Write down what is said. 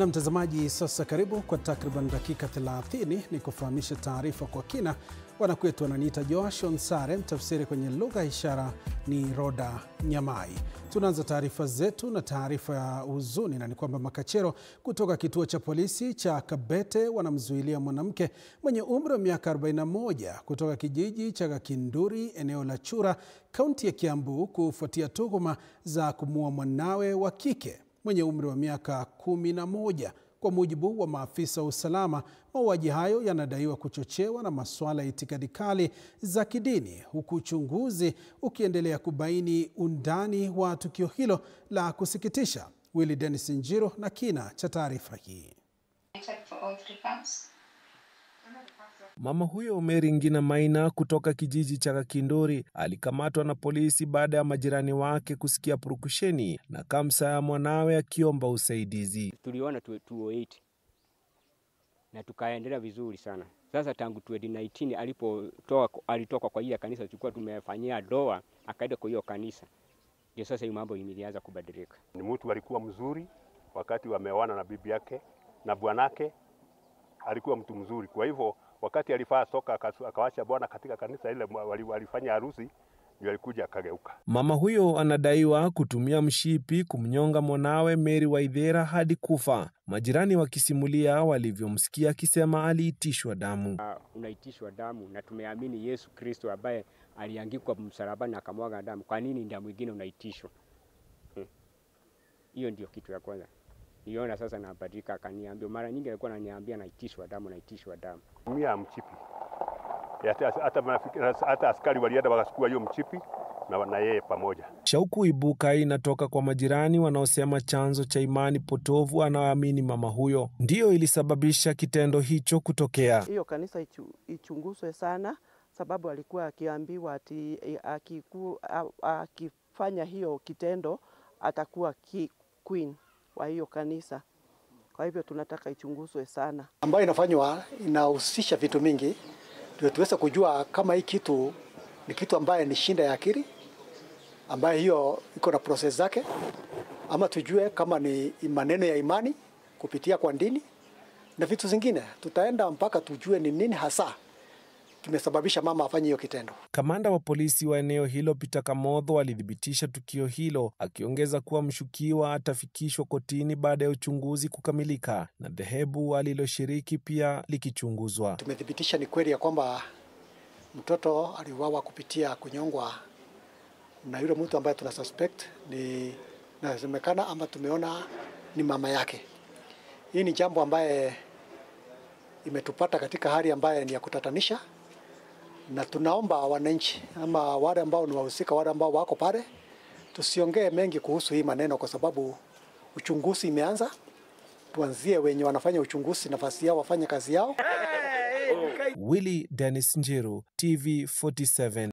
Na mtazamaji, sasa karibu kwa takriban dakika 30 ni kufahamisha taarifa kwa kina. Wanakwetu wananiita Joash Onsare, mtafsiri kwenye lugha ishara ni Roda Nyamai. Tunaanza taarifa zetu na taarifa ya huzuni, na ni kwamba makachero kutoka kituo cha polisi cha Kabete wanamzuilia mwanamke mwenye umri wa miaka 41 kutoka kijiji cha Gakinduri, eneo la Chura, kaunti ya Kiambu, kufuatia tuhuma za kumuua mwanawe wa kike mwenye umri wa miaka 11. Kwa mujibu wa maafisa wa usalama, mauaji hayo yanadaiwa kuchochewa na masuala ya itikadi kali za kidini, huku uchunguzi ukiendelea kubaini undani wa tukio hilo la kusikitisha. Willy Dennis Njiro na kina cha taarifa hii. Mama huyo Mary Ngina Maina kutoka kijiji cha Gakinduri alikamatwa na polisi baada ya majirani wake kusikia purukusheni na kamsa ya mwanawe akiomba usaidizi. Tuliona 208 na tukaendelea vizuri sana. Sasa tangu 2019 alitoka kwa hiyo kanisa tulikuwa tumefanyia doa, akaenda kwa hiyo kanisa. Ndio sasa hiyo mambo ilianza kubadilika. Ni mtu alikuwa mzuri wakati wameoana na bibi yake, na bwanake alikuwa mtu mzuri. Kwa hivyo wakati alifaa soka akawacha bwana katika kanisa ile walifanya harusi, ndio alikuja akageuka. Mama huyo anadaiwa kutumia mshipi kumnyonga mwanawe Mary Waithera hadi kufa. Majirani wakisimulia walivyomsikia akisema aliitishwa damu. Unaitishwa damu na tumeamini Yesu Kristo ambaye aliangikwa msalabani akamwaga damu. Kwa nini damu nyingine unaitishwa? Hiyo ndio kitu ya kwanza. Niona sasa nabadilika, akaniambia mara nyingi alikuwa ananiambia naitishwa damu. Mia mchipi. Hata askari walienda wakachukua hiyo mchipi na yeye pamoja. Shauku ibuka inatoka kwa majirani wanaosema chanzo cha imani potovu anaoamini mama huyo ndio ilisababisha kitendo hicho kutokea. Hiyo kanisa ichunguzwe sana, sababu alikuwa akiambiwa ati akifanya hiyo kitendo atakuwa queen wa hiyo kanisa. Kwa hivyo tunataka ichunguzwe sana. Ambayo inafanywa inahusisha vitu mingi, ndio tuweze kujua kama hii kitu ni kitu ambaye ni shinda ya akili, ambaye hiyo iko na process zake, ama tujue kama ni maneno ya imani kupitia kwa dini na vitu zingine. Tutaenda mpaka tujue ni nini hasa kimesababisha mama afanye hiyo kitendo. Kamanda wa polisi wa eneo hilo Peter Kamotho alithibitisha tukio hilo, akiongeza kuwa mshukiwa atafikishwa kotini baada ya uchunguzi kukamilika na dhehebu aliloshiriki pia likichunguzwa. Tumethibitisha ni kweli ya kwamba mtoto aliuawa kupitia kunyongwa na yule mtu ambaye tuna suspect ni nasemekana ama tumeona ni mama yake. Hii ni jambo ambaye imetupata katika hali ambaye ni ya kutatanisha, na tunaomba wananchi ama wale ambao ni wahusika, wale ambao wako pale, tusiongee mengi kuhusu hii maneno kwa sababu uchunguzi imeanza. Tuanzie wenye wanafanya uchunguzi nafasi yao wafanye kazi yao. Willy Dennis Njiro, TV 47.